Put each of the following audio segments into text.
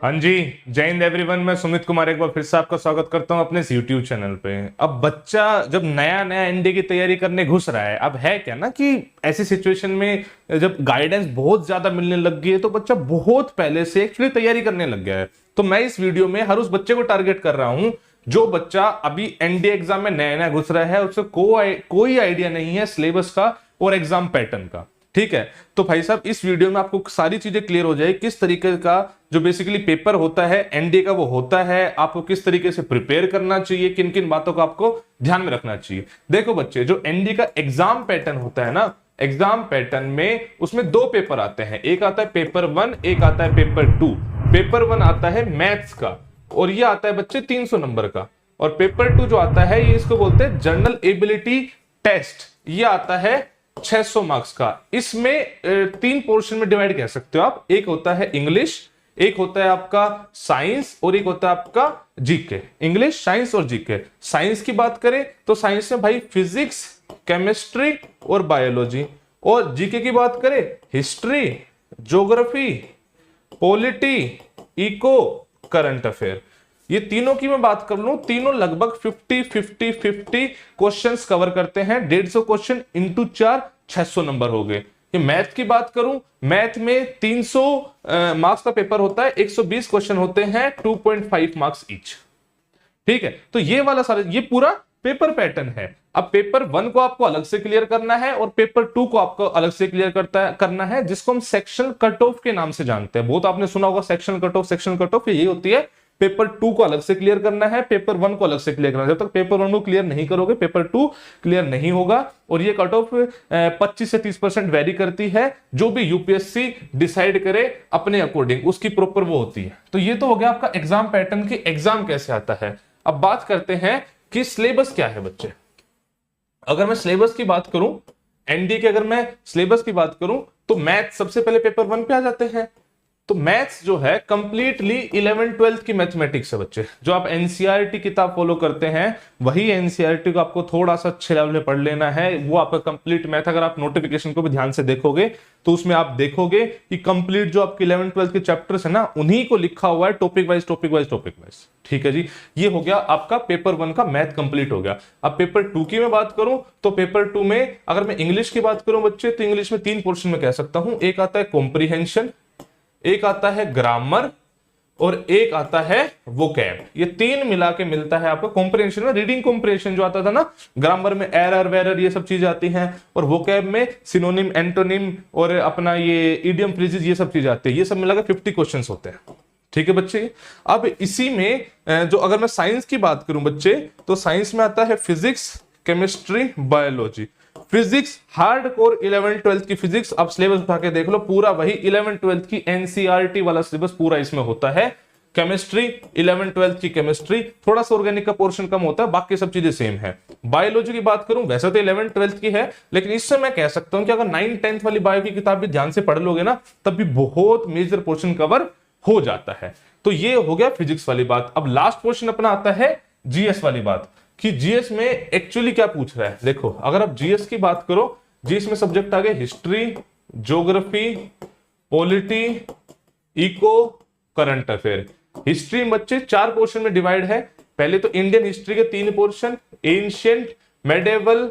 हाँ जी। जय हिंद एवरीवन। मैं सुमित कुमार एक बार फिर से आपका स्वागत करता हूं अपने इस यूट्यूब चैनल पे। अब बच्चा जब नया नया एनडीए की तैयारी करने घुस रहा है, अब है क्या ना कि ऐसी सिचुएशन में जब गाइडेंस बहुत ज्यादा मिलने लग गई है तो बच्चा बहुत पहले से एक्चुअली तैयारी करने लग गया है। तो मैं इस वीडियो में हर उस बच्चे को टारगेट कर रहा हूं जो बच्चा अभी एनडीए एग्जाम में नया नया घुस रहा है, उससे कोई आइडिया नहीं है सिलेबस का और एग्जाम पैटर्न का। ठीक है, तो भाई साहब इस वीडियो में आपको सारी चीजें क्लियर हो जाए किस तरीके का जो बेसिकली पेपर होता है एनडीए का वो होता है, आपको किस तरीके से प्रिपेयर करना चाहिए, किन किन बातों को आपको ध्यान में रखना चाहिए। देखो बच्चे, जो एनडीए का एग्जाम पैटर्न होता है ना, एग्जाम पैटर्न में उसमें दो पेपर आते हैं, एक आता है पेपर 1, एक आता है पेपर 2। पेपर 1 आता है मैथ्स का और ये आता है बच्चे 300 नंबर का, और पेपर 2 जो आता है ये इसको बोलते हैं जनरल एबिलिटी टेस्ट, ये आता है 600 मार्क्स का। इसमें तीन पोर्शन में डिवाइड कह सकते हो आप, एक होता है इंग्लिश, एक होता है आपका साइंस और एक होता है आपका जीके। इंग्लिश, साइंस और जीके। साइंस की बात करें तो साइंस में भाई फिजिक्स, केमिस्ट्री और बायोलॉजी, और जीके की बात करें history, geography, polity, eco, current affair. ये तीनों की मैं बात कर लूं, तीनों लगभग 50-50-50 क्वेश्चंस कवर करते हैं। 150 क्वेश्चन इंटू 4, 600 नंबर हो गए। ये मैथ की बात करूं, मैथ में 300 मार्क्स का पेपर होता है, 120 क्वेश्चन होते हैं, 2.5 मार्क्स ईच। ठीक है, तो ये वाला सारा ये पूरा पेपर पैटर्न है। अब पेपर 1 को आपको अलग से क्लियर करना है और पेपर 2 को आपको अलग से क्लियर करना है, जिसको हम सेक्शन कट ऑफ के नाम से जानते हैं। बहुत आपने सुना होगा section cut off, section cut off यही होती है। पेपर 2 को अलग से क्लियर करना है, पेपर 1 को अलग से क्लियर करना है। जब तक पेपर 1 को क्लियर नहीं करोगे पेपर 2 क्लियर नहीं होगा। और ये कट ऑफ 25 से 30% वेरी करती है, जो भी यूपीएससी डिसाइड करे अपने अकॉर्डिंग उसकी प्रॉपर वो होती है। तो ये तो हो गया आपका एग्जाम पैटर्न की एग्जाम कैसे आता है। अब बात करते हैं कि सिलेबस क्या है बच्चे। अगर मैं सिलेबस की बात करूं, एनडीए के अगर मैं सिलेबस की बात करूं तो मैथ सबसे पहले पेपर 1 पे आ जाते हैं। तो मैथ्स जो है कंप्लीटली 11th-12th की मैथमेटिक्स है बच्चे। जो आप एनसीईआरटी किताब फॉलो करते हैं वही एनसीईआरटी को आपको थोड़ा सा अच्छे लेवल में पढ़ लेना है, वो आपका कंप्लीट मैथ। अगर आप नोटिफिकेशन को भी ध्यान से देखोगे तो उसमें आप देखोगे कि कंप्लीट जो आपके 11th-12th के चैप्टर्स है ना, उन्हीं को लिखा हुआ है topic wise topic wise topic wise. ठीक है जी, ये हो गया आपका पेपर 1 का मैथ कंप्लीट हो गया। अब पेपर 2 की मैं बात करूं तो पेपर 2 में अगर मैं इंग्लिश की बात करूं बच्चे, तो इंग्लिश में 3 पोर्शन में कह सकता हूं। एक आता है कॉम्प्रिहेंशन, एक आता है ग्रामर और एक आता है वोकैब। ये तीन मिला के मिलता है आपको कॉम्प्रिहेंशन में। रीडिंग कॉम्प्रिहेंशन जो आता था ना, ग्रामर में एरर वेरर ये सब चीजें आती हैं, और वोकैब में सिनोनिम, एंटोनिम और अपना ये इडियम फ्रेजेस ये सब चीजें आती है। ये सब मिलाकर 50 क्वेश्चंस होते हैं। ठीक है बच्चे। अब इसी में जो अगर मैं साइंस की बात करूं बच्चे, तो साइंस में आता है physics, chemistry, biology. Physics hard core 11th-12th की फिजिक्स, आप सिलेबस उठा के देख लो, पूरा वही 11th-12th की एनसीईआरटी वाला सिलेबस पूरा इसमें होता है। केमिस्ट्री 11th-12th की केमिस्ट्री, थोड़ा सा ऑर्गेनिक का पोर्शन कम होता है, बाकी सब चीजें सेम है। बायोलॉजी की बात करूं, वैसे तो 11th-12th की है, लेकिन इससे मैं कह सकता हूं कि अगर 9th-10th वाली बायो की किताब भी ध्यान से पढ़ लोगे ना, तब भी बहुत मेजर पोर्शन कवर हो जाता है। तो ये हो गया फिजिक्स वाली बात। अब लास्ट पोर्शन अपना आता है जीएस वाली बात, कि जीएस में एक्चुअली क्या पूछ रहा है। देखो, अगर आप जीएस की बात करो, जीएस में सब्जेक्ट आ गए history, geography, polity, eco, current affair. History में बच्चे 4 पोर्शन में डिवाइड है। पहले तो इंडियन हिस्ट्री के 3 पोर्शन, एंशिएंट, मेडिएवल,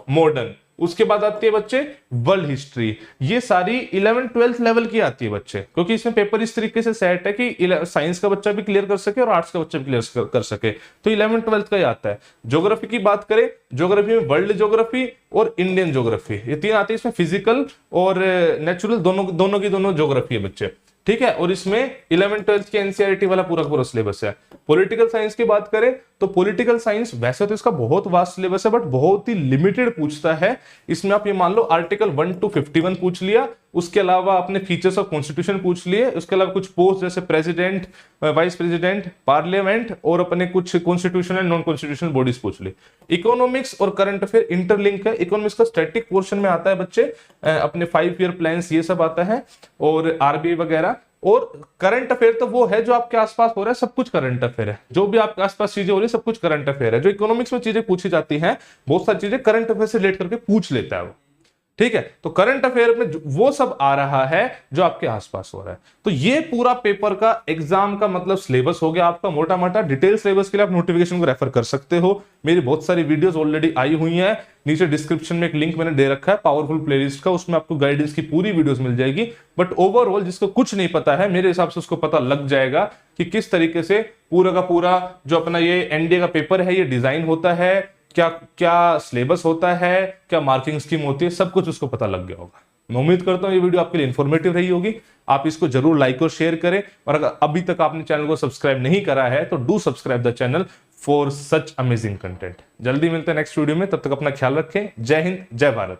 मॉडर्न। उसके बाद आती है बच्चे वर्ल्ड हिस्ट्री। ये सारी 11th-12th लेवल की आती है बच्चे, क्योंकि इसमें पेपर इस तरीके से सेट है कि साइंस का बच्चा भी क्लियर कर सके और आर्ट्स का बच्चा भी क्लियर कर सके। तो 11th-12th का ही आता है। ज्योग्राफी की बात करें, ज्योग्राफी में वर्ल्ड ज्योग्राफी और इंडियन ज्योग्राफी, ये 3 आती है। इसमें फिजिकल और नेचुरल दोनों की ज्योग्राफी है बच्चे। ठीक है, और इसमें 11th-12th की एनसीईआरटी वाला पूरा पूरा सिलेबस है। पॉलिटिकल साइंस की बात करें तो पॉलिटिकल साइंस वैसे तो इसका बहुत वास्ट सिलेबस है, बट बहुत ही लिमिटेड पूछता है। इसमें आप ये मान लो आर्टिकल 1 to 51 पूछ लिया, उसके अलावा अपने फीचर्स ऑफ कॉन्स्टिट्यूशन पूछ लिए, उसके अलावा कुछ पोस्ट जैसे प्रेसिडेंट, वाइस प्रेसिडेंट, पार्लियामेंट और अपने कुछ कॉन्स्टिट्यूशनल नॉन कॉन्स्टिट्यूशनल बॉडीज पूछ ली। इकोनॉमिक्स और करंट अफेयर इंटरलिंक है। इकोनॉमिक्स का स्टैटिक पोर्शन में आता है बच्चे अपने 5 ईयर प्लान्स ये सब आता है, और आरबीआई वगैरह। और करंट अफेयर तो वो है जो आपके आसपास हो रहा है, सब कुछ करंट अफेयर है। जो भी आपके आसपास चीजें हो रही है सब कुछ करंट अफेयर है। जो इकोनॉमिक्स में चीजें पूछी जाती हैं, बहुत सारी चीजें करंट अफेयर से रिलेट करके पूछ लेता है वो। ठीक है, तो करंट अफेयर में वो सब आ रहा है जो आपके आसपास हो रहा है। तो ये पूरा पेपर का एग्जाम का मतलब सिलेबस हो गया आपका मोटा मोटा। डिटेल सिलेबस के लिए आप नोटिफिकेशन को रेफर कर सकते हो। मेरी बहुत सारी वीडियोस ऑलरेडी आई हुई हैं, नीचे डिस्क्रिप्शन में एक लिंक मैंने दे रखा है पावरफुल प्लेलिस्ट का, उसमें आपको गाइडेंस की पूरी वीडियोस मिल जाएगी। बट ओवरऑल जिसको कुछ नहीं पता है, मेरे हिसाब से उसको पता लग जाएगा कि किस तरीके से पूरा का पूरा जो अपना ये एनडीए का पेपर है ये डिजाइन होता है, क्या क्या सिलेबस होता है, क्या मार्किंग स्कीम होती है, सब कुछ उसको पता लग गया होगा। मैं उम्मीद करता हूं ये वीडियो आपके लिए इंफॉर्मेटिव रही होगी। आप इसको जरूर लाइक और शेयर करें, और अगर अभी तक आपने चैनल को सब्सक्राइब नहीं करा है तो do subscribe the channel for such amazing content. जल्दी मिलते हैं नेक्स्ट वीडियो में, तब तक अपना ख्याल रखें। जय हिंद, जय भारत।